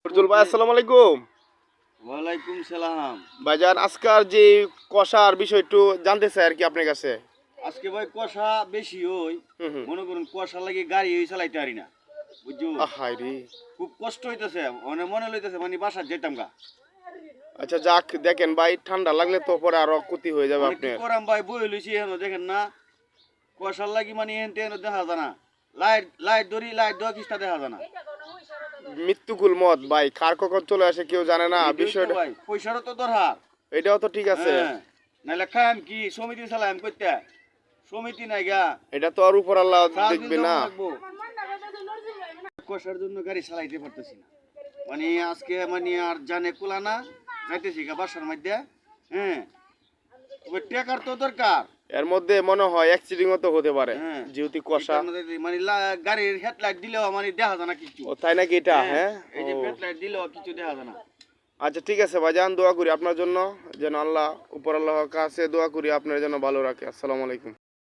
ফরজুল ভাই আসসালামু আলাইকুম। ওয়ালাইকুম সালাম। ভাইজান আজকার যে কষার বিষয় একটু জানতে চাই আর কি আপনার কাছে। আজকে ভাই কুয়াশা বেশি হই, হুম হুম। মনে করুন কুয়াশা লাগে গাড়ি চালাইতে পারি না, বুঝছো? আহাই রে। খুব কষ্ট হইতেছে, মনে লইতেছে মানে বাসার যেতাম গা। আচ্ছা যাক, দেখেন ভাই ঠান্ডা লাগলে তো পরে আরো ক্ষতি হয়ে যাবে মানে কি আপনার। করাম ভাই, বই লইছি এখন দেখেন না, কুয়াশার লাগি মানে এন তেন দেখা যায় না। লাইট লাইট ধরি, লাইট দেওয়া কিস্তা দেখা যায় না। মৃত্যুকুল মত ভাই, কার কখন চলে আসে কেউ জানে না এটাই তো বিষয়টা। ভাই, পয়সারও তো দরকার। এটাও তো ঠিক আছে। হ্যাঁ, নাহলে খাইম কি, সমিতি চালাইম করতে, সমিতি নাই গা। এটা তো আর উপর আল্লাহ চার দিন দেখবে দেওয়া না। লাগবো। কুয়াশার জন্য গাড়ি চালাইতে পারতেছি না, মানে আজকে মানে আর জানে কুলা না, যাইতেছি গা বাসার মধ্যে। হ্যাঁ, তবে টেকার তো দরকার। এর মধ্যে মনে হয় অ্যাক্সিডেন্টও তো হতে পারে হ্যাঁ, যেহেতু কষা। এটার মধ্যে মানে গাড়ির হেডলাইট দিলেও মানে দেখা যায় না কিছু। ও তাই নাকি এটা? হ্যাঁ, হ্যাঁ এই যে ও। হেডলাইট দিলেও কিছু দেখা যায় না। আচ্ছা ঠিক আছে ভাইজান, দোয়া করি আপনার জন্য যেন আল্লাহ উপর আল্লাহর কাছে দোয়া করি আপনার জন্য ভালো রাখে। আসসালামু আলাইকুম।